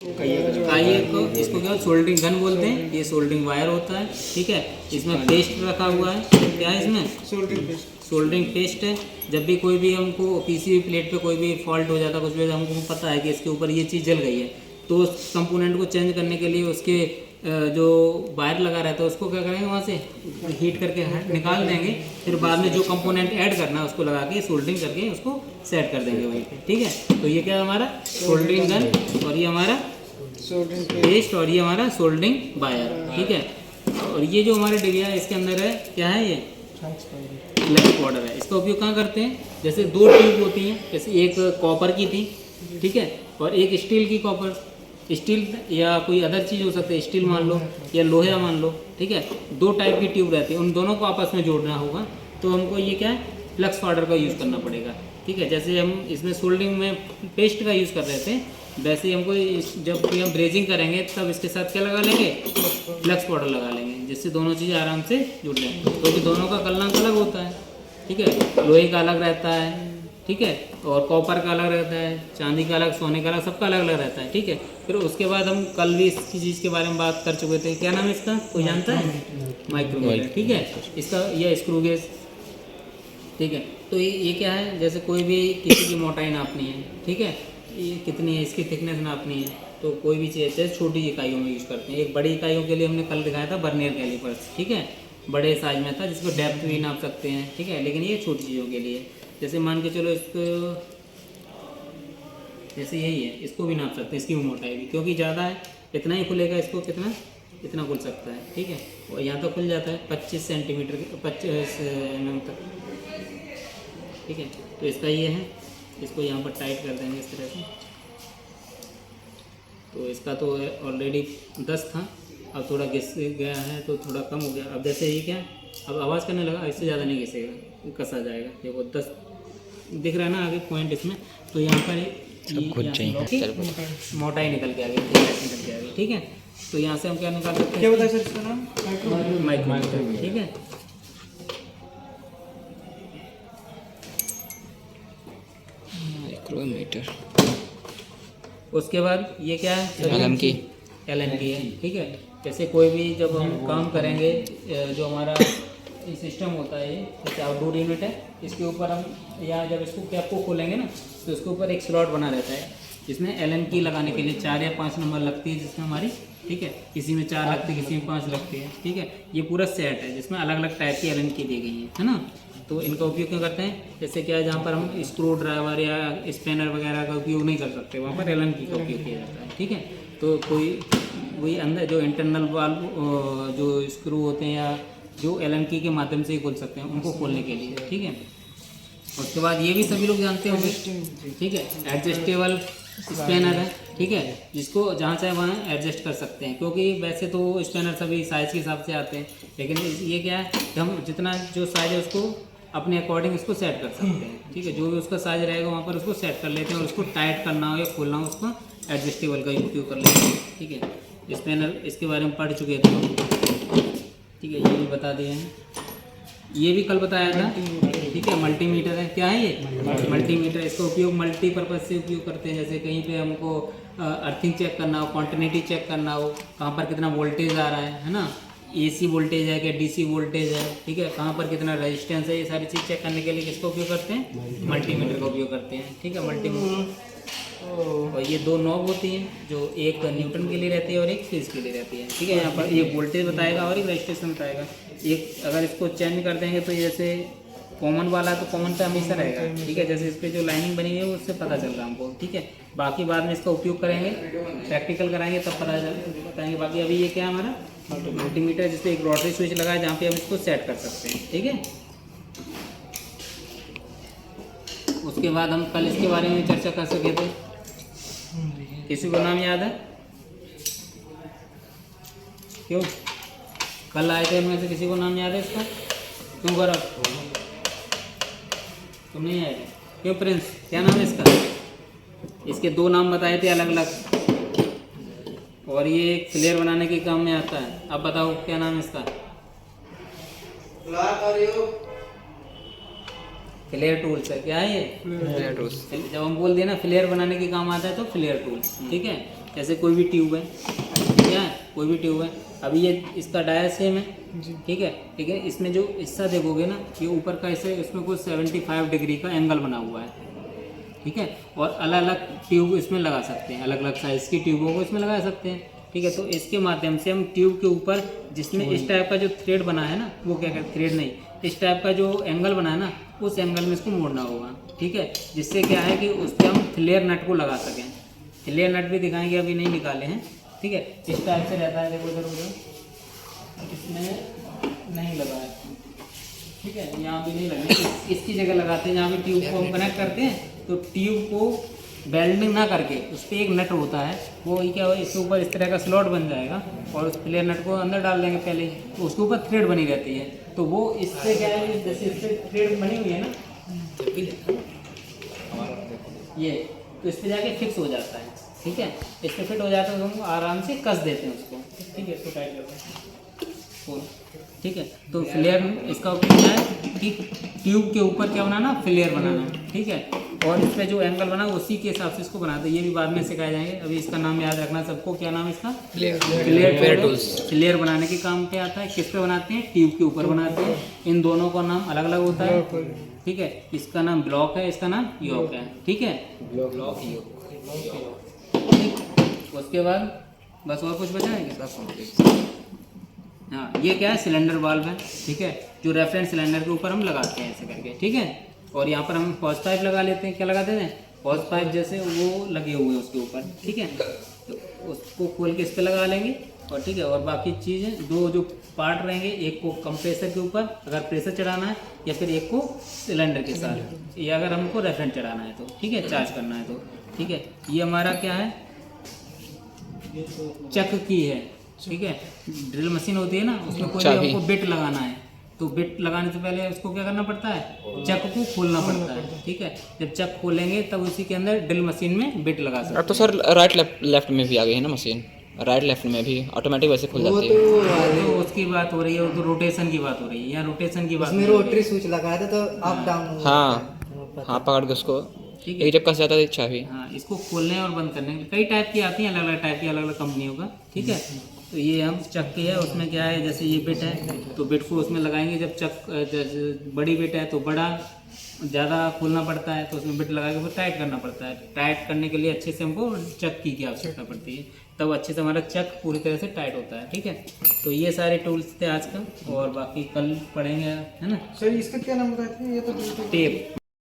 आइए को इसको क्या सोल्डरिंग गन बोलते हैं। ये सोल्डरिंग वायर होता है, ठीक है। इसमें पेस्ट रखा हुआ है, क्या है इसमें? सोल्डरिंग पेस्ट है। जब भी कोई भी हमको पीसीबी प्लेट पे कोई भी फॉल्ट हो जाता है, कुछ भी हमको पता है कि इसके ऊपर ये चीज़ जल गई है, तो उस कंपोनेंट को चेंज करने के लिए उसके जो वायर लगा रहता है उसको क्या करेंगे, वहाँ से हीट करके निकाल देंगे। फिर बाद में जो कंपोनेंट ऐड करना है उसको लगा के सोल्डरिंग करके उसको सेट कर देंगे वहीं पे, ठीक है। तो ये क्या है हमारा सोल्डरिंग गन, और ये हमारा पेस्ट, और ये हमारा सोल्डरिंग वायर, ठीक है। और ये जो हमारे डिबिया है इसके अंदर है, क्या है ये? फ्लैक्स पाउडर है। इसका उपयोग कहाँ करते हैं? जैसे दो ट्यूब होती हैं, जैसे एक कॉपर की थी, ठीक है, और एक स्टील की। कॉपर स्टील या कोई अदर चीज़ हो सकती है, स्टील मान लो या लोहा मान लो, ठीक है। दो टाइप की ट्यूब रहती है, उन दोनों को आपस में जोड़ना होगा, तो हमको ये क्या है, फ्लक्स पाउडर का यूज़ करना पड़ेगा, ठीक है। जैसे हम इसमें सोल्डरिंग में पेस्ट का यूज़ कर रहे थे, वैसे ही हमको जब भी हम ब्रेजिंग करेंगे तब इसके साथ क्या लगा लेंगे, फ्लक्स पाउडर लगा लेंगे, जिससे दोनों चीज़ें आराम से जुड़ जाएँ। क्योंकि दोनों का कलनांक अलग होता है, ठीक है। लोहे का अलग रहता है, ठीक है, और कॉपर का अलग रहता है, चांदी का अलग, सोने का अलग, सबका अलग अलग रहता है, ठीक है। फिर उसके बाद हम कल भी इसकी चीज़ के बारे में बात कर चुके थे, क्या नाम है इसका, कोई जानता है? माइक्रोमीटर, ठीक है। इसका यह स्क्रू गेज, ठीक है। तो ये क्या है, जैसे कोई भी किसी की मोटाई नापनी है, ठीक है, ये कितनी है इसकी थिकनेस नापनी है, तो कोई भी चीज़ है छोटी इकाइयों में यूज़ करते हैं। एक बड़ी इकाइयों के लिए हमने कल दिखाया था बर्नियर कैलिपर्स, ठीक है, बड़े साइज में था, जिसको डेप्थ भी नाप सकते हैं, ठीक है। लेकिन ये छोटी चीज़ों के लिए, जैसे मान के चलो इसको, जैसे यही है, इसको भी नाप सकते हैं, इसकी भी मोटाई भी, क्योंकि ज़्यादा है इतना ही खुलेगा, इसको कितना, इतना खुल सकता है, ठीक है। और यहाँ तक खुल जाता है 25 सेंटीमीटर, 25 mm तक, ठीक है। तो इसका ये है, इसको यहाँ पर टाइट कर देंगे इस तरह से। तो इसका तो ऑलरेडी 10 था, अब थोड़ा घिस गया है तो थोड़ा कम हो गया। अब जैसे ये क्या, अब आवाज़ करने लगा, इससे ज़्यादा नहीं घिसेगा, कसा जाएगा। देखो 10 दिख रहा है ना आगे पॉइंट इसमें, तो यहाँ पर मोटाई निकल के आ गई, निकल के आ गई, ठीक है। तो यहाँ से हम क्या निकाल सकते हैं, क्या बताया सर इसका नाम? माइक्रोमीटर, ठीक है। माइक्रोमीटर। उसके बाद ये क्या है, एल एन की है, ठीक है। जैसे कोई भी जब हम काम करेंगे, जो हमारा सिस्टम होता है, जैसे आउटडोर यूनिट है, इसके ऊपर हम या जब इसको कैप को खोलेंगे ना, तो इसके ऊपर एक स्लॉट बना रहता है, जिसमें एल एन की लगाने के लिए 4 या 5 नंबर लगती है, जिसमें हमारी, ठीक है, किसी में 4 लगती है, किसी में 5 लगती है, ठीक है। ये पूरा सेट है जिसमें अलग अलग टाइप की एल एन की दी गई है ना। तो इनका उपयोग क्यों करते हैं, जैसे क्या है, जहाँ पर हम स्क्रू ड्राइवर या स्पेनर वगैरह का उपयोग नहीं कर सकते, वहाँ पर एल एन की का उपयोग किया जाता है, ठीक है। तो कोई वही अंदर जो इंटरनल वाल्व जो स्क्रू होते हैं या जो एल एन की के माध्यम से ही खोल सकते हैं, उनको खोलने के लिए, ठीक है। उसके बाद ये भी सभी लोग जानते होंगे, ठीक है, एडजस्टेबल स्पेनर है, ठीक है, जिसको जहाँ चाहे वहाँ एडजस्ट कर सकते हैं। क्योंकि वैसे तो स्पेनर सभी साइज़ के हिसाब से आते हैं, लेकिन ये क्या है कि हम जितना जो साइज़ है उसको अपने अकॉर्डिंग उसको सेट कर सकते हैं, ठीक है। जो भी उसका साइज़ रहेगा वहाँ पर उसको सेट कर लेते हैं, और उसको टाइट करना हो या खोलना हो उसको एडजस्टेबल का उपयोग कर लेते हैं, ठीक है। स्पेनर इसके बारे में पढ़ चुके थे, ठीक है, ये भी बता दिए हैं, ये भी कल बताया था, ठीक है। मल्टीमीटर है, क्या है ये? मल्टीमीटर। इसका उपयोग मल्टीपर्पज़ से उपयोग करते हैं, जैसे कहीं पे हमको अर्थिंग चेक करना हो, कॉन्टिन्यूटी चेक करना हो, कहाँ पर कितना वोल्टेज आ रहा है ना, एसी वोल्टेज है क्या डीसी वोल्टेज है, ठीक है, कहाँ पर कितना रेजिस्टेंस है, ये सारी चीज़ चेक करने के लिए किसका उपयोग करते हैं, मल्टीमीटर का उपयोग करते हैं, ठीक है, मल्टीमीटर। और ये 2 नॉब होती हैं, जो एक न्यूटन के लिए रहती है और एक फेज के लिए रहती है, ठीक है। यहाँ पर ये वोल्टेज बताएगा और एक रजिस्ट्रेशन बताएगा। एक अगर इसको चेंज कर देंगे तो ये जैसे कॉमन वाला तो कॉमन पे हमेशा रहेगा, ठीक है। जैसे इस पर जो लाइनिंग बनी हुई है उससे पता चल रहा है हमको, ठीक है। बाकी बाद में इसका उपयोग करेंगे, प्रैक्टिकल कराएंगे तब पता बताएंगे। बाकी अभी ये क्या है हमारा मल्टीमीटर, जिसपे एक रोटरी स्विच लगा है, जहाँ पे हम इसको सेट कर सकते हैं, ठीक है। उसके बाद हम कल इसके बारे में चर्चा कर सके थे, किसी को नाम याद है? क्यों कल आए थे उनमें से किसी को नाम याद है इसका? क्यों गौरव, तुम नहीं आए थे? क्यों प्रिंस, क्या नाम है इसका? इसके 2 नाम बताए थे अलग अलग, और ये एक फ्लेयर बनाने के काम में आता है। अब बताओ क्या नाम है इसका? फ्लेयर टूल्स है। क्या है ये? Flare tools. जब हम बोल दिए ना फ्लेयर बनाने के काम आता है तो फ्लेयर टूल्स, ठीक है। जैसे कोई भी ट्यूब है, क्या है, कोई भी ट्यूब है, अभी ये इसका डाया सेम है, ठीक है, ठीक है। इसमें जो हिस्सा देखोगे ना, ये ऊपर का हिस्सा, इसमें कुछ 75 डिग्री का एंगल बना हुआ है, ठीक है। और अलग अलग ट्यूब इसमें लगा सकते हैं, अलग अलग साइज़ की ट्यूबों को इसमें लगा सकते हैं, ठीक है। तो इसके माध्यम से हम ट्यूब के ऊपर जिसमें इस टाइप का जो थ्रेड बना है ना, वो क्या कहते, थ्रेड नहीं, इस टाइप का जो एंगल बना है ना, उस एंगल में इसको मोड़ना होगा, ठीक है। जिससे क्या है कि उस पर हम फ्लेयर नट को लगा सकें। फ्लेयर नट भी दिखाएंगे, अभी नहीं निकाले हैं, ठीक है। इस टाइप से रहता है, देखो इधर उधर, इसमें नहीं लगा है, ठीक है, यहाँ भी नहीं लगे, इसकी जगह लगाते हैं जहाँ भी ट्यूब को हम कनेक्ट करते हैं। तो ट्यूब को वेल्डिंग ना करके उस पर एक नट होता है, वो क्या हो, इसके ऊपर इस तरह का स्लॉट बन जाएगा और उस प्लेयर नट को अंदर डाल देंगे पहले ही, तो उसके ऊपर थ्रेड बनी रहती है। तो वो इससे क्या है, जैसे इस पर थ्रेड बनी हुई है ना, ये, तो इस पर जाके फिक्स हो जाता है, ठीक है। इस पर फिट हो जाता है तो हम आराम से कस देते हैं उसको, ठीक है। इसको टाइट करते हैं, ठीक है। तो फ्लेयर इसका उपयोग क्या है कि ट्यूब के ऊपर क्या बनाना, फ्लेयर बनाना, ठीक है। और इस पर जो एंगल बना उसी के हिसाब से इसको बनाते हैं। ये भी बाद में सिखाए जाएंगे, अभी इसका नाम याद रखना सबको। क्या नाम है इसका? Flare tools. फ्लेयर बनाने के काम पे आता है। किस पे बनाते हैं? ट्यूब के ऊपर बनाते हैं। इन दोनों का नाम अलग अलग होता है, ठीक है। इसका नाम ब्लॉक है, इसका नाम योक है, ठीक है। ब्लॉक योक, ठीक। उसके बाद बस और कुछ बचा है क्या? हाँ, ये क्या है, सिलेंडर वाल्व है, ठीक है, जो रेफरेंस सिलेंडर के ऊपर हम लगाते हैं ऐसे करके, ठीक है। और यहाँ पर हम हॉस पाइप लगा लेते हैं। क्या लगाते हैं? हॉस पाइप जैसे वो लगे हुए हैं उसके ऊपर, ठीक है। तो उसको खोल के इस पर लगा लेंगे, और ठीक है। और बाकी चीज़ें दो जो पार्ट रहेंगे, एक को कंप्रेसर के ऊपर अगर प्रेशर चढ़ाना है, या फिर एक को सिलेंडर के साथ, या अगर हमको रेफरेंस चढ़ाना है तो, ठीक है, चार्ज करना है तो, ठीक है। ये हमारा क्या है, चक की है, ठीक है। ड्रिल मशीन होती है ना, उसमें कोई भी हमको बिट लगाना है, तो बिट लगाने से पहले उसको क्या करना पड़ता है, चक को खोलना पड़ता है, ठीक है। जब चक खोलेंगे तब उसी के अंदर ड्रिल मशीन में बिट लगा सकते हैं। अब तो सर राइट लेफ्ट में भी आ गई है ना मशीन, राइट लेफ्ट में भी ऑटोमेटिक वैसे खुल जाती है। तो उसकी बात हो रही है, वो तो रोटेशन की बात हो रही है, या रोटेशन की बात, उसमें रोटरी स्विच लगाया था तो अप डाउन। हाँ, पकड़ के उसको, ठीक है, जब कस जाता है चाबी। हाँ, इसको खोलने और बंद करने कई टाइप की आती हैं, अलग अलग टाइप की, अलग अलग कंपनियों का, ठीक है। तो ये हम चक्की है, उसमें क्या है, जैसे ये बिट है तो बिट को उसमें लगाएंगे। जब जैसे बड़ी बिट है तो बड़ा ज़्यादा खोलना पड़ता है, तो उसमें बिट लगा के फिर टाइट करना पड़ता है। टाइट करने के लिए अच्छे से हमको चक्की की आवश्यकता पड़ती है, तब अच्छे से हमारा चक पूरी तरह से टाइट होता है, ठीक है। तो ये सारे टूल्स थे आज का, और बाकी कल पढ़ेंगे, है ना। सर इसका क्या नाम बताते हैं? ये तो टेप।